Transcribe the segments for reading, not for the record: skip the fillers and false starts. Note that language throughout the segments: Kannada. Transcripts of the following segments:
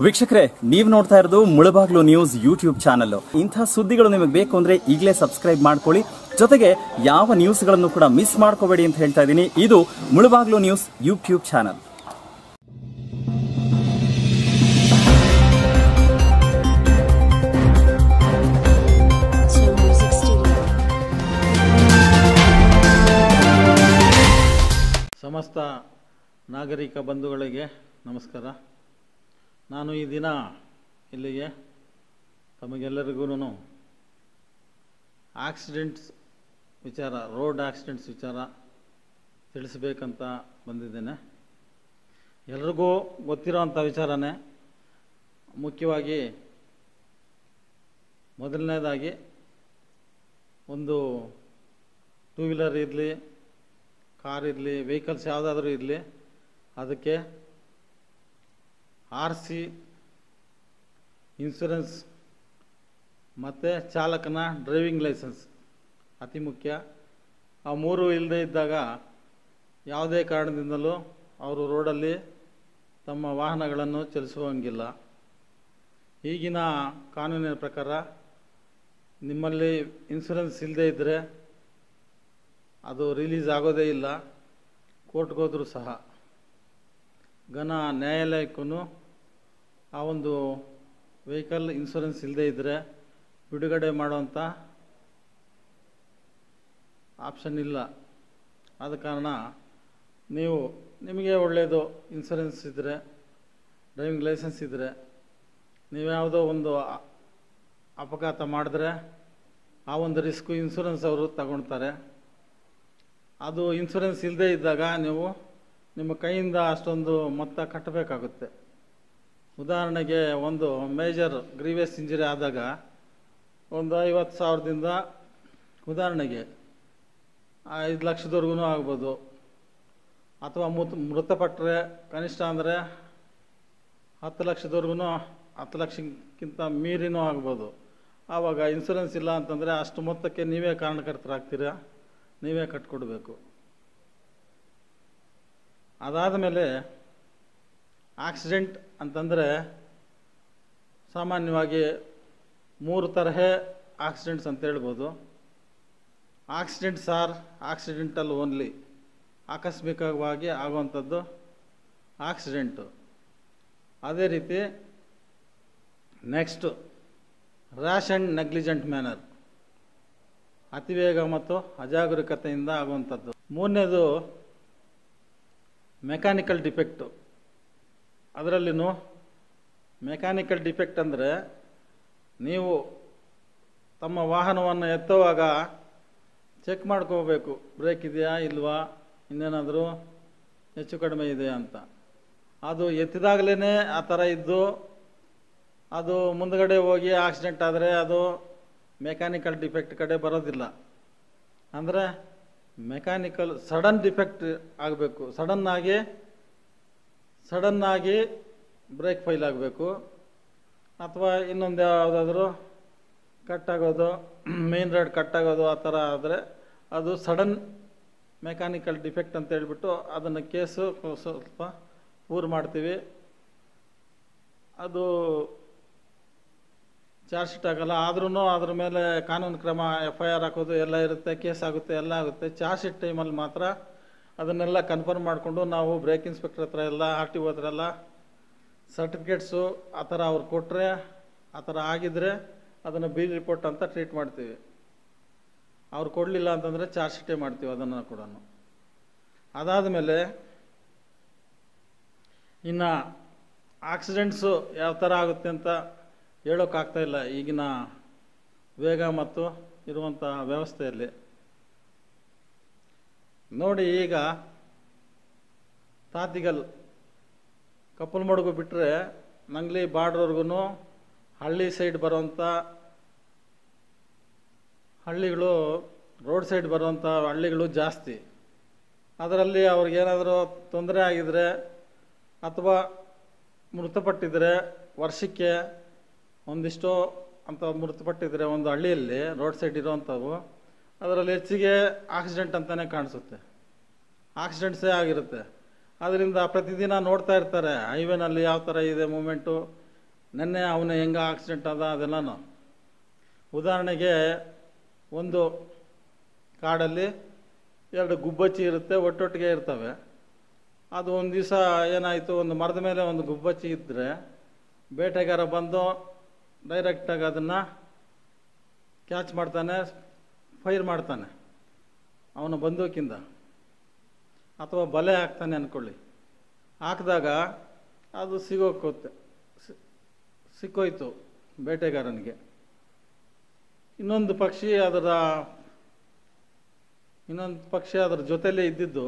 ವೀಕ್ಷಕರೇ, ನೀವು ನೋಡ್ತಾ ಇರೋದು ಮುಳಬಾಗ್ಲು ನ್ಯೂಸ್ ಯೂಟ್ಯೂಬ್ ಚಾನಲ್. ಇಂಥ ಸುದ್ದಿಗಳು ನಿಮಗೆ ಬೇಕು ಅಂದ್ರೆ ಈಗಲೇ ಸಬ್ಸ್ಕ್ರೈಬ್ ಮಾಡ್ಕೊಳ್ಳಿ. ಜೊತೆಗೆ ಯಾವ ನ್ಯೂಸ್ಗಳನ್ನು ಕೂಡ ಮಿಸ್ ಮಾಡ್ಕೋಬೇಡಿ ಅಂತ ಹೇಳ್ತಾ ಇದ್ದೀನಿ. ಇದು ಮುಳಬಾಗ್ಲು ನ್ಯೂಸ್ ಯೂಟ್ಯೂಬ್ ಚಾನಲ್. ಸಮಸ್ತ ನಾಗರಿಕ ಬಂಧುಗಳಿಗೆ ನಮಸ್ಕಾರ. ನಾನು ಈ ದಿನ ಇಲ್ಲಿಗೆ ತಮಗೆಲ್ಲರಿಗೂ ಆಕ್ಸಿಡೆಂಟ್ಸ್ ವಿಚಾರ, ರೋಡ್ ಆಕ್ಸಿಡೆಂಟ್ಸ್ ವಿಚಾರ ತಿಳಿಸಬೇಕಂತ ಬಂದಿದ್ದೇನೆ. ಎಲ್ರಿಗೂ ಗೊತ್ತಿರೋವಂಥ ವಿಚಾರನೇ. ಮುಖ್ಯವಾಗಿ ಮೊದಲನೇದಾಗಿ ಒಂದು ಟೂ ವೀಲರ್ ಇರಲಿ, ಕಾರ್ ಇರಲಿ, ವೆಹಿಕಲ್ಸ್ ಯಾವುದಾದ್ರೂ ಇರಲಿ, ಅದಕ್ಕೆ RC, ಇನ್ಶೂರೆನ್ಸ್ ಮತ್ತು ಚಾಲಕನ ಡ್ರೈವಿಂಗ್ ಲೈಸೆನ್ಸ್ ಅತಿ ಮುಖ್ಯ. ಆ ಮೂರು ಇಲ್ಲದೆ ಇದ್ದಾಗ ಯಾವುದೇ ಕಾರಣದಿಂದಲೂ ಅವರು ರೋಡಲ್ಲಿ ತಮ್ಮ ವಾಹನಗಳನ್ನು ಚಲಿಸುವಂಗಿಲ್ಲ. ಈಗಿನ ಕಾನೂನಿನ ಪ್ರಕಾರ ನಿಮ್ಮಲ್ಲಿ ಇನ್ಶೂರೆನ್ಸ್ ಇಲ್ಲದೆ ಇದ್ದರೆ ಅದು ರಿಲೀಸ್ ಆಗೋದೇ ಇಲ್ಲ. ಕೋರ್ಟ್ಗೋದ್ರೂ ಸಹ ಘನ ನ್ಯಾಯಾಲಯಕ್ಕೂ ಆ ಒಂದು ವೆಹಿಕಲ್ ಇನ್ಶೂರೆನ್ಸ್ ಇಲ್ಲದೆ ಇದ್ದರೆ ಬಿಡುಗಡೆ ಮಾಡುವಂಥ ಆಪ್ಷನ್ ಇಲ್ಲ. ಆದ ಕಾರಣ ನಿಮಗೆ ಒಳ್ಳೆಯದು, ಇನ್ಶೂರೆನ್ಸ್ ಇದ್ದರೆ, ಡ್ರೈವಿಂಗ್ ಲೈಸೆನ್ಸ್ ಇದ್ದರೆ, ನೀವು ಯಾವುದೋ ಒಂದು ಅಪಘಾತ ಮಾಡಿದ್ರೆ ಆ ಒಂದು ರಿಸ್ಕು ಇನ್ಶೂರೆನ್ಸ್ ಅವರು ತಗೊಳ್ತಾರೆ. ಅದು ಇನ್ಶೂರೆನ್ಸ್ ಇಲ್ಲದೆ ಇದ್ದಾಗ ನೀವು ನಿಮ್ಮ ಕೈಯಿಂದ ಅಷ್ಟೊಂದು ಮೊತ್ತ ಕಟ್ಟಬೇಕಾಗುತ್ತೆ. ಉದಾಹರಣೆಗೆ ಒಂದು ಮೇಜರ್ ಗ್ರೀವಿಯಸ್ ಇಂಜರಿ ಆದಾಗ ಒಂದು 50,000ದಿಂದ ಉದಾಹರಣೆಗೆ 5 ಲಕ್ಷದವರೆಗೂ ಆಗ್ಬೋದು. ಅಥವಾ ಮೃತಪಟ್ಟರೆ ಕನಿಷ್ಠ ಅಂದರೆ 10 ಲಕ್ಷದವರೆಗೂ, 10 ಲಕ್ಷಕ್ಕಿಂತ ಮೀರಿನೂ ಆಗ್ಬೋದು. ಆವಾಗ ಇನ್ಶೂರೆನ್ಸ್ ಇಲ್ಲ ಅಂತಂದರೆ ಅಷ್ಟು ಮೊತ್ತಕ್ಕೆ ನೀವೇ ಕಾರಣಕರ್ತರಾಗ್ತೀರಾ, ನೀವೇ ಕಟ್ಕೊಡ್ಬೇಕು. ಅದಾದ ಮೇಲೆ ಆಕ್ಸಿಡೆಂಟ್ ಅಂತಂದರೆ ಸಾಮಾನ್ಯವಾಗಿ 3 ತರಹ ಆಕ್ಸಿಡೆಂಟ್ಸ್ ಅಂತ ಹೇಳ್ಬೋದು. ಆಕ್ಸಿಡೆಂಟ್ಸ್ ಆರ್ ಆಕ್ಸಿಡೆಂಟಲ್ ಓನ್ಲಿ, ಆಕಸ್ಮಿಕವಾಗಿ ಆಗುವಂಥದ್ದು ಆಕ್ಸಿಡೆಂಟು. ಅದೇ ರೀತಿ next rash and negligent manner, ಅತಿವೇಗ ಮತ್ತು ಅಜಾಗರೂಕತೆಯಿಂದ ಆಗುವಂಥದ್ದು. ಮೂರನೇದು ಮೆಕ್ಯಾನಿಕಲ್ ಡಿಫೆಕ್ಟು. ಅದರಲ್ಲಿನೂ ಮೆಕ್ಯಾನಿಕಲ್ ಡಿಫೆಕ್ಟ್ ಅಂದರೆ ನೀವು ತಮ್ಮ ವಾಹನವನ್ನು ಎತ್ತುವಾಗ ಚೆಕ್ ಮಾಡ್ಕೋಬೇಕು, ಬ್ರೇಕ್ ಇದೆಯಾ ಇಲ್ವಾ, ಇನ್ನೇನಾದರೂ ಹೆಚ್ಚು ಕಡಿಮೆ ಇದೆಯಾ ಅಂತ. ಅದು ಎತ್ತಿದಾಗಲೇ ಆ ಥರ ಇದ್ದು ಅದು ಮುಂದುಗಡೆ ಹೋಗಿ ಆಕ್ಸಿಡೆಂಟ್ ಆದರೆ ಅದು ಮೆಕ್ಯಾನಿಕಲ್ ಡಿಫೆಕ್ಟ್ ಕಡೆ ಬರೋದಿಲ್ಲ. ಅಂದರೆ ಮೆಕ್ಯಾನಿಕಲ್ ಸಡನ್ ಡಿಫೆಕ್ಟ್ ಆಗಬೇಕು, ಸಡನ್ನಾಗಿ ಬ್ರೇಕ್ ಫೈಲ್ ಆಗಬೇಕು. ಅಥವಾ ಇನ್ನೊಂದು ಯಾವುದಾದ್ರೂ ಕಟ್ಟಾಗೋದು, ಮೇನ್ ರೋಡ್ ಕಟ್ಟಾಗೋದು, ಆ ಥರ ಆದರೆ ಅದು ಸಡನ್ ಮೆಕ್ಯಾನಿಕಲ್ ಡಿಫೆಕ್ಟ್ ಅಂತ ಹೇಳ್ಬಿಟ್ಟು ಅದನ್ನು ಕೇಸು ಸ್ವಲ್ಪ ಪೂರ್ ಮಾಡ್ತೀವಿ. ಅದು ಚಾರ್ಜ್ ಶೀಟ್ ಆಗಲ್ಲ, ಆದ್ರೂ ಅದ್ರ ಮೇಲೆ ಕಾನೂನು ಕ್ರಮ FIR ಹಾಕೋದು ಎಲ್ಲ ಇರುತ್ತೆ, ಕೇಸ್ ಆಗುತ್ತೆ, ಎಲ್ಲ ಆಗುತ್ತೆ. ಚಾರ್ಜ್ ಶೀಟ್ ಟೈಮಲ್ಲಿ ಮಾತ್ರ ಅದನ್ನೆಲ್ಲ ಕನ್ಫರ್ಮ್ ಮಾಡಿಕೊಂಡು ನಾವು ಬ್ರೇಕ್ ಇನ್ಸ್ಪೆಕ್ಟರ್ ಹತ್ರ ಎಲ್ಲ RTO ಹತ್ರ ಎಲ್ಲ ಸರ್ಟಿಫಿಕೇಟ್ಸು ಆ ಥರ ಅವ್ರು ಕೊಟ್ಟರೆ, ಆ ಥರ ಆಗಿದ್ದರೆ ಅದನ್ನು ಬಿ ರಿಪೋರ್ಟ್ ಅಂತ ಟ್ರೀಟ್ ಮಾಡ್ತೀವಿ. ಅವ್ರು ಕೊಡಲಿಲ್ಲ ಅಂತಂದರೆ ಚಾರ್ಜ್ ಶೀಟೇ ಮಾಡ್ತೀವಿ ಅದನ್ನು ಕೂಡ. ಅದಾದ ಮೇಲೆ ಇನ್ನು ಆಕ್ಸಿಡೆಂಟ್ಸು ಯಾವ ಥರ ಆಗುತ್ತೆ ಅಂತ ಹೇಳೋಕ್ಕಾಗ್ತಾಯಿಲ್ಲ ಈಗಿನ ವೇಗ ಮತ್ತು ಇರುವಂಥ ವ್ಯವಸ್ಥೆಯಲ್ಲಿ. ನೋಡಿ, ಈಗ ತಾತಿಗಲ್ ಕಪ್ಪಲ್ಮಡುಗು ಬಿಟ್ಟರೆ ನಂಗ್ಲಿ ಬಾರ್ಡ್ರ್ವರ್ಗು ಹಳ್ಳಿ ಸೈಡ್ ಬರುವಂಥ ಹಳ್ಳಿಗಳು, ರೋಡ್ ಸೈಡ್ ಬರುವಂಥ ಹಳ್ಳಿಗಳು ಜಾಸ್ತಿ. ಅದರಲ್ಲಿ ಅವ್ರಿಗೇನಾದರೂ ತೊಂದರೆ ಆಗಿದರೆ ಅಥವಾ ಮೃತಪಟ್ಟಿದ್ರೆ ವರ್ಷಕ್ಕೆ ಒಂದಿಷ್ಟೋ ಅಂತ ಮೃತಪಟ್ಟಿದ್ರೆ ಒಂದು ಹಳ್ಳಿಯಲ್ಲಿ ರೋಡ್ ಸೈಡ್ ಇರೋವಂಥವು, ಅದರಲ್ಲಿ ಹೆಚ್ಚಿಗೆ ಆಕ್ಸಿಡೆಂಟ್ ಅಂತಲೇ ಕಾಣಿಸುತ್ತೆ, ಆಕ್ಸಿಡೆಂಟ್ಸೇ ಆಗಿರುತ್ತೆ. ಅದರಿಂದ ಪ್ರತಿದಿನ ನೋಡ್ತಾ ಇರ್ತಾರೆ ಹೈವೇನಲ್ಲಿ ಯಾವ ಥರ ಇದೆ ಮೂಮೆಂಟು, ನೆನ್ನೆ ಅವನು ಹೆಂಗೆ ಆಕ್ಸಿಡೆಂಟ್ ಆದ ಅದೆಲ್ಲನೂ. ಉದಾಹರಣೆಗೆ ಒಂದು ಕಾಡಲ್ಲಿ 2 ಗುಬ್ಬಚ್ಚಿ ಇರುತ್ತೆ, ಒಟ್ಟೊಟ್ಟಿಗೆ ಇರ್ತವೆ. ಅದು ಒಂದು ದಿವಸ ಏನಾಯಿತು, ಒಂದು ಮರದ ಮೇಲೆ ಒಂದು ಗುಬ್ಬಚ್ಚಿ ಇದ್ದರೆ ಬೇಟೆಗಾರ ಬಂದು ಡೈರೆಕ್ಟಾಗಿ ಅದನ್ನು ಕ್ಯಾಚ್ ಮಾಡ್ತಾನೆ, ಫೈರ್ ಮಾಡ್ತಾನೆ ಅವನ ಬಂದೂಕಿಂದ, ಅಥವಾ ಬಲೆ ಹಾಕ್ತಾನೆ ಅಂದ್ಕೊಳ್ಳಿ. ಹಾಕಿದಾಗ ಅದು ಸಿಕ್ಕೋಯ್ತು ಬೇಟೆಗಾರನಿಗೆ. ಇನ್ನೊಂದು ಪಕ್ಷಿ ಅದರ ಜೊತೆಲೇ ಇದ್ದಿದ್ದು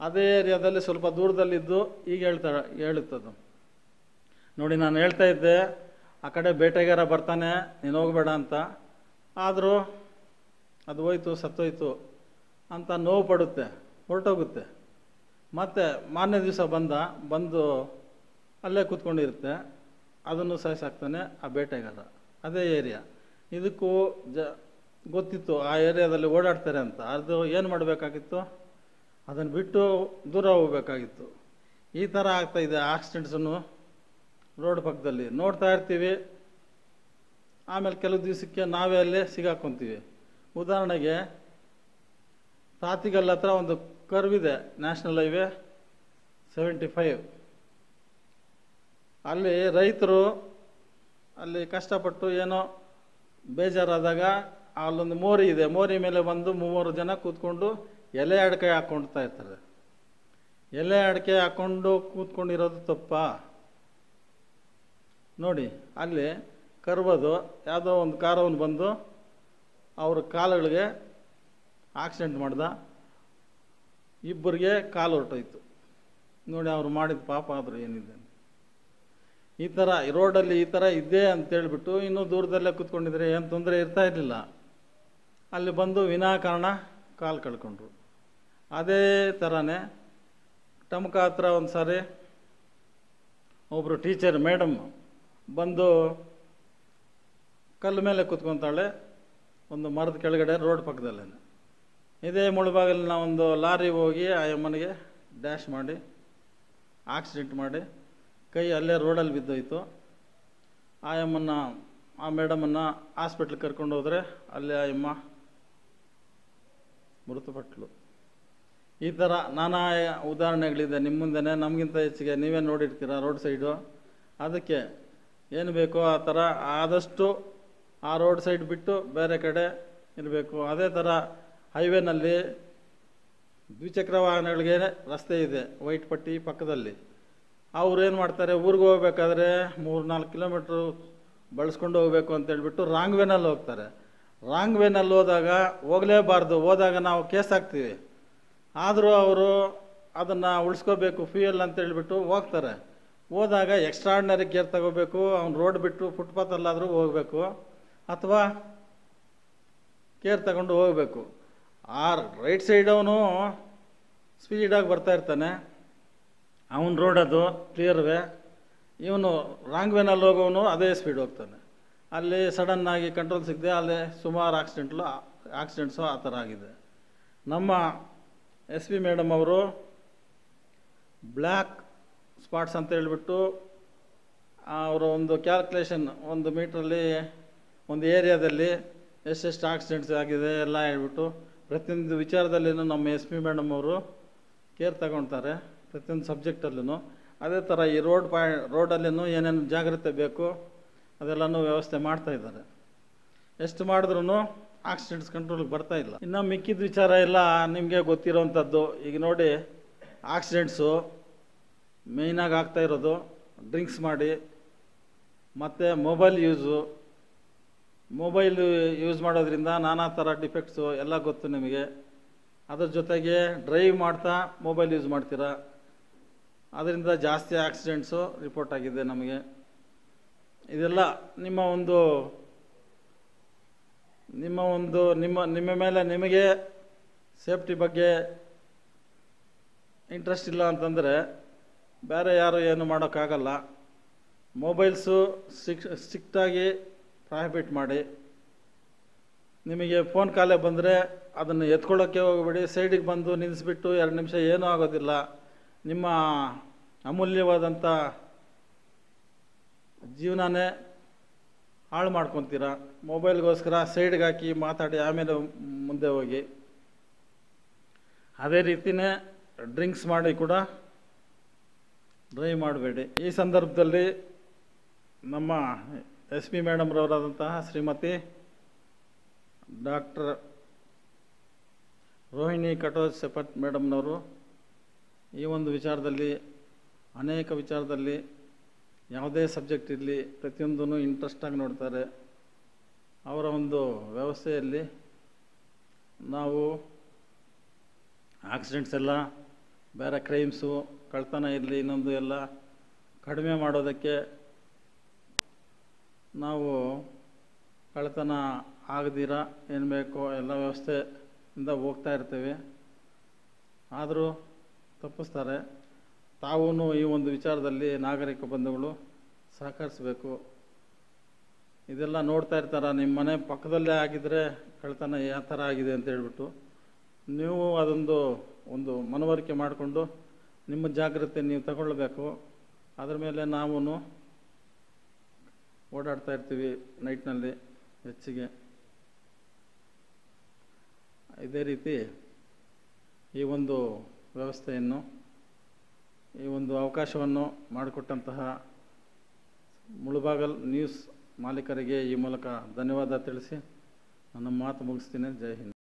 ಅದೇ ಏರಿಯಾದಲ್ಲಿ ಸ್ವಲ್ಪ ದೂರದಲ್ಲಿದ್ದು ಈಗ ಹೇಳುತ್ತದು, ನೋಡಿ ನಾನು ಹೇಳ್ತಾ ಇದ್ದೆ ಆ ಕಡೆ ಬೇಟೆಗಾರ ಬರ್ತಾನೆ, ನೀನು ಹೋಗಬೇಡ ಅಂತ. ಆದರೂ ಅದು ಹೋಯ್ತು, ಸತ್ತೋಯ್ತು ಅಂತ ನೋವು ಪಡುತ್ತೆ, ಹೊರಟೋಗುತ್ತೆ. ಮತ್ತು ಮಾರನೇ ದಿವಸ ಬಂದು ಅಲ್ಲೇ ಕೂತ್ಕೊಂಡಿರುತ್ತೆ, ಅದನ್ನು ಸಾಯಿಸಾಕ್ತಾನೆ ಆ ಬೇಟೆಗಾರ. ಅದೇ ಏರಿಯಾ. ಇದಕ್ಕೂ ಗೊತ್ತಿತ್ತು ಆ ಏರಿಯಾದಲ್ಲಿ ಓಡಾಡ್ತಾರೆ ಅಂತ. ಅದು ಏನು ಮಾಡಬೇಕಾಗಿತ್ತು, ಅದನ್ನು ಬಿಟ್ಟು ದೂರ ಹೋಗಬೇಕಾಗಿತ್ತು. ಈ ಥರ ಆಗ್ತಾಯಿದೆ ಆಕ್ಸಿಡೆಂಟ್ಸನ್ನು ರೋಡ್ ಪಕ್ಕದಲ್ಲಿ ನೋಡ್ತಾ ಇರ್ತೀವಿ. ಆಮೇಲೆ ಕೆಲವು ದಿವಸಕ್ಕೆ ನಾವೇ ಅಲ್ಲೇ ಸಿಗಾಕೊತೀವಿ. ಉದಾಹರಣೆಗೆ ತಾತಿಗಲ್ ಹತ್ರ ಒಂದು ಕರ್ವಿದೆ, ನ್ಯಾಷನಲ್ ಹೈವೇ 75. ಅಲ್ಲಿ ರೈತರು ಅಲ್ಲಿ ಕಷ್ಟಪಟ್ಟು ಏನೋ ಬೇಜಾರಾದಾಗ ಅಲ್ಲೊಂದು ಮೋರಿ ಇದೆ, ಮೋರಿ ಮೇಲೆ ಬಂದು 3 ಜನ ಕೂತ್ಕೊಂಡು ಎಲೆ ಅಡಿಕೆ ಹಾಕ್ಕೊಳ್ತಾ ಇರ್ತಾರೆ. ಎಲೆ ಅಡಿಕೆ ಹಾಕ್ಕೊಂಡು ಕೂತ್ಕೊಂಡಿರೋದು ತಪ್ಪಾ? ನೋಡಿ, ಅಲ್ಲಿ ಕರ್ಬೋದು ಯಾವುದೋ ಒಂದು ಕಾರವನು ಬಂದು ಅವ್ರ ಕಾಲುಗಳಿಗೆ ಆಕ್ಸಿಡೆಂಟ್ ಮಾಡ್ದ, ಇಬ್ಬರಿಗೆ ಕಾಲು ಹೊರಟೋಯ್ತು. ನೋಡಿ ಅವ್ರು ಮಾಡಿದ ಪಾಪ ಆದರೂ ಏನಿದೆ. ಈ ಥರ ರೋಡಲ್ಲಿ ಈ ಥರ ಇದ್ದೇ ಅಂತೇಳ್ಬಿಟ್ಟು ಇನ್ನೂ ದೂರದಲ್ಲೇ ಕೂತ್ಕೊಂಡಿದ್ರೆ ಏನು ತೊಂದರೆ ಇರ್ತಾ ಇರಲಿಲ್ಲ. ಅಲ್ಲಿ ಬಂದು ವಿನಾಕಾರಣ ಕಾಲು ಕಳ್ಕೊಂಡ್ರು. ಅದೇ ಥರನೇ ಟಮಕ ಹತ್ರ ಒಂದು ಸಾರಿ ಒಬ್ಬರು ಟೀಚರ್ ಮೇಡಮ್ ಬಂದು ಕಲ್ಲು ಮೇಲೆ ಕೂತ್ಕೊತಾಳೆ, ಒಂದು ಮರದ ಕೆಳಗಡೆ ರೋಡ್ ಪಕ್ಕದಲ್ಲೇ. ಇದೇ ಮುಳುಬಾಗಿಲಿನ ಒಂದು ಲಾರಿ ಹೋಗಿ ಆ ಅಮ್ಮನಿಗೆ ಡ್ಯಾಶ್ ಮಾಡಿ ಆಕ್ಸಿಡೆಂಟ್ ಮಾಡಿ ಕೈ ಅಲ್ಲೇ ರೋಡಲ್ಲಿ ಬಿದ್ದೋಯ್ತು. ಆ ಮೇಡಮನ್ನು ಹಾಸ್ಪಿಟ್ಲಿಗೆ ಕರ್ಕೊಂಡು ಹೋದರೆ ಅಲ್ಲೇ ಆ ಅಮ್ಮ ಮೃತಪಟ್ಟಳು. ಈ ಥರ ನಾನಾ ಉದಾಹರಣೆಗಳಿದೆ ನಿಮ್ಮ ಮುಂದೆನೇ. ನಮಗಿಂತ ಹೆಚ್ಚಿಗೆ ನೀವೇ ನೋಡಿರ್ತೀರ ರೋಡ್ ಸೈಡು. ಅದಕ್ಕೆ ಏನು ಬೇಕೋ ಆ ಥರ ಆದಷ್ಟು ಆ ರೋಡ್ ಸೈಡ್ ಬಿಟ್ಟು ಬೇರೆ ಕಡೆ ಇರಬೇಕು. ಅದೇ ಥರ ಹೈವೇನಲ್ಲಿ ದ್ವಿಚಕ್ರ ವಾಹನಗಳಿಗೆ ರಸ್ತೆ ಇದೆ, ವೈಟ್ ಪಟ್ಟಿ ಪಕ್ಕದಲ್ಲಿ. ಅವ್ರು ಏನು ಮಾಡ್ತಾರೆ, ಊರಿಗೆ ಹೋಗ್ಬೇಕಾದ್ರೆ 3-4 ಕಿಲೋಮೀಟ್ರು ಬಳಸ್ಕೊಂಡು ಹೋಗಬೇಕು ಅಂತೇಳ್ಬಿಟ್ಟು ರಾಂಗ್ ವೇನಲ್ಲಿ ಹೋಗ್ತಾರೆ. ರಾಂಗ್ ವೇನಲ್ಲಿ ಹೋಗಲೇಬಾರ್ದು, ಹೋದಾಗ ನಾವು ಕೇಸ್ ಹಾಕ್ತೀವಿ. ಆದರೂ ಅವರು ಅದನ್ನು ಉಳಿಸ್ಕೋಬೇಕು ಫ್ಯೂಯಲ್ ಅಂತೇಳ್ಬಿಟ್ಟು ಹೋಗ್ತಾರೆ. ಹೋದಾಗ ಎಕ್ಸ್ಟ್ರಾರ್ಡಿನರಿ ಕೇರ್ ತಗೋಬೇಕು. ಅವ್ನು ರೋಡ್ ಬಿಟ್ಟು ಫುಟ್ಪಾತಲ್ಲಾದರೂ ಹೋಗಬೇಕು, ಅಥವಾ ಕೇರ್ ತಗೊಂಡು ಹೋಗಬೇಕು. ಆ ರೈಟ್ ಸೈಡವನು ಸ್ಪೀಡಾಗಿ ಬರ್ತಾ ಇರ್ತಾನೆ, ಅವನ ರೋಡ್ ಅದು ಕ್ಲಿಯರ್ವೇ. ಇವನು ರಾಂಗ್ ವೇನಲ್ಲಿ ಹೋಗೋನು ಅದೇ ಸ್ಪೀಡ್ ಹೋಗ್ತಾನೆ. ಅಲ್ಲಿ ಸಡನ್ನಾಗಿ ಕಂಟ್ರೋಲ್ ಸಿಗದೆ ಅಲ್ಲಿ ಸುಮಾರು ಆಕ್ಸಿಡೆಂಟ್ಸು ಆ ಥರ ಆಗಿದೆ. ನಮ್ಮ SP ಮೇಡಮ್ ಅವರು ಬ್ಲ್ಯಾಕ್ ಸ್ಪಾಟ್ಸ್ ಅಂತ ಹೇಳ್ಬಿಟ್ಟು ಅವರ ಒಂದು ಕ್ಯಾಲ್ಕುಲೇಷನ್, 1 ಮೀಟ್ರಲ್ಲಿ ಒಂದು ಏರಿಯಾದಲ್ಲಿ ಎಷ್ಟೆಷ್ಟು ಆಕ್ಸಿಡೆಂಟ್ಸ್ ಆಗಿದೆ ಎಲ್ಲ ಹೇಳ್ಬಿಟ್ಟು ಪ್ರತಿಯೊಂದು ವಿಚಾರದಲ್ಲಿನೂ ನಮ್ಮ SP ಮೇಡಮ್ ಅವರು ಕೇರ್ ತಗೊಳ್ತಾರೆ, ಪ್ರತಿಯೊಂದು ಸಬ್ಜೆಕ್ಟಲ್ಲೂ. ಅದೇ ಥರ ಈ ರೋಡಲ್ಲೂ ಏನೇನು ಜಾಗ್ರತೆ ಬೇಕು ಅದೆಲ್ಲನೂ ವ್ಯವಸ್ಥೆ ಮಾಡ್ತಾಯಿದ್ದಾರೆ. ಎಷ್ಟು ಮಾಡಿದ್ರೂ ಆಕ್ಸಿಡೆಂಟ್ಸ್ ಕಂಟ್ರೋಲಿಗೆ ಬರ್ತಾ ಇಲ್ಲ. ಇನ್ನು ಮಿಕ್ಕಿದ ವಿಚಾರ ಎಲ್ಲ ನಿಮಗೆ ಗೊತ್ತಿರೋವಂಥದ್ದು. ಈಗ ನೋಡಿ, ಆಕ್ಸಿಡೆಂಟ್ಸು ಮೇಯ್ನಾಗಿ ಆಗ್ತಾ ಇರೋದು ಡ್ರಿಂಕ್ಸ್ ಮಾಡಿ, ಮತ್ತು ಮೊಬೈಲ್ ಯೂಸ್ ಮಾಡೋದ್ರಿಂದ ನಾನಾ ಥರ ಡಿಫೆಕ್ಟ್ಸು ಎಲ್ಲ ಗೊತ್ತು ನಿಮಗೆ. ಅದ್ರ ಜೊತೆಗೆ ಡ್ರೈವ್ ಮಾಡ್ತಾ ಮೊಬೈಲ್ ಯೂಸ್ ಮಾಡ್ತೀರಾ, ಅದರಿಂದ ಜಾಸ್ತಿ ಆಕ್ಸಿಡೆಂಟ್ಸು ರಿಪೋರ್ಟ್ ಆಗಿದೆ ನಮಗೆ. ಇದೆಲ್ಲ ನಿಮ್ಮ ಮೇಲೆ ನಿಮಗೆ ಸೇಫ್ಟಿ ಬಗ್ಗೆ ಇಂಟ್ರೆಸ್ಟ್ ಇಲ್ಲ ಅಂತಂದರೆ ಬೇರೆ ಯಾರು ಏನು ಮಾಡೋಕ್ಕಾಗಲ್ಲ. ಮೊಬೈಲ್ಸು ಸ್ಟ್ರಿಕ್ಟಾಗಿ ಪ್ರಾಹಿಬಿಟ್ ಮಾಡಿ. ನಿಮಗೆ ಫೋನ್ ಕಾಲೇ ಬಂದರೆ ಅದನ್ನು ಎತ್ಕೊಳ್ಳೋಕ್ಕೆ ಹೋಗಬೇಡಿ, ಸೈಡಿಗೆ ಬಂದು ನಿಲ್ಲಿಸ್ಬಿಟ್ಟು 2 ನಿಮಿಷ ಏನೂ ಆಗೋದಿಲ್ಲ. ನಿಮ್ಮ ಅಮೂಲ್ಯವಾದಂಥ ಜೀವನನೇ ಹಾಳು ಮಾಡ್ಕೊತೀರ. ಮೊಬೈಲ್ಗೋಸ್ಕರ ಸೈಡ್ಗೆ ಹಾಕಿ ಮಾತಾಡಿ ಆಮೇಲೆ ಮುಂದೆ ಹೋಗಿ. ಅದೇ ರೀತಿಯೇ ಡ್ರಿಂಕ್ಸ್ ಮಾಡಿ ಕೂಡ ಡ್ರೈವ್ ಮಾಡಬೇಡಿ. ಈ ಸಂದರ್ಭದಲ್ಲಿ ನಮ್ಮ SP ಮೇಡಮ್ರವರಾದಂತಹ ಶ್ರೀಮತಿ ಡಾಕ್ಟರ್ ರೋಹಿಣಿ ಕಟೋಚ್ ಸೆಪಟ್ ಮೇಡಮ್ನವರು ಈ ಒಂದು ವಿಚಾರದಲ್ಲಿ, ಅನೇಕ ವಿಚಾರದಲ್ಲಿ, ಯಾವುದೇ ಸಬ್ಜೆಕ್ಟ್ ಇರಲಿ ಪ್ರತಿಯೊಂದೂ ಇಂಟ್ರೆಸ್ಟಾಗಿ ನೋಡ್ತಾರೆ. ಅವರ ಒಂದು ವ್ಯವಸ್ಥೆಯಲ್ಲಿ ನಾವು ಆಕ್ಸಿಡೆಂಟ್ಸ್ ಎಲ್ಲ, ಬೇರೆ ಕ್ರೈಮ್ಸು, ಕಳ್ತನ ಇರಲಿ, ಇನ್ನೊಂದು ಎಲ್ಲ ಕಡಿಮೆ ಮಾಡೋದಕ್ಕೆ ನಾವು ಕಳ್ತನ ಆಗದಿರ ಏನು ಬೇಕೋ ಎಲ್ಲ ವ್ಯವಸ್ಥೆಯಿಂದ ಹೋಗ್ತಾ ಇರ್ತೇವೆ. ಆದರೂ ತಪ್ಪಿಸ್ತಾರೆ. ತಾವೂ ಈ ಒಂದು ವಿಚಾರದಲ್ಲಿ ನಾಗರಿಕ ಬಂಧುಗಳು ಸಹಕರಿಸಬೇಕು. ಇದೆಲ್ಲ ನೋಡ್ತಾ ಇರ್ತಾರೆ. ನಿಮ್ಮ ಮನೆ ಪಕ್ಕದಲ್ಲೇ ಆಗಿದ್ದರೆ ಕಳ್ತನ ಯಾವ ಥರ ಆಗಿದೆ ಅಂತ ಹೇಳ್ಬಿಟ್ಟು ನೀವು ಒಂದು ಮನವರಿಕೆ ಮಾಡಿಕೊಂಡು ನಿಮ್ಮ ಜಾಗ್ರತೆ ನೀವು ತಗೊಳ್ಬೇಕು. ಅದರ ಮೇಲೆ ನಾವು ಓಡಾಡ್ತಾ ಇರ್ತೀವಿ ನೈಟ್ನಲ್ಲಿ ಹೆಚ್ಚಿಗೆ. ಇದೇ ರೀತಿ ಈ ಒಂದು ವ್ಯವಸ್ಥೆಯನ್ನು, ಈ ಒಂದು ಅವಕಾಶವನ್ನು ಮಾಡಿಕೊಟ್ಟಂತಹ ಮುಳುಬಾಗಲ್ ನ್ಯೂಸ್ ಮಾಲೀಕರಿಗೆ ಈ ಮೂಲಕ ಧನ್ಯವಾದ ತಿಳಿಸಿ ನನ್ನ ಮಾತು ಮುಗಿಸ್ತೀನಿ. ಜೈ ಹಿಂದ್.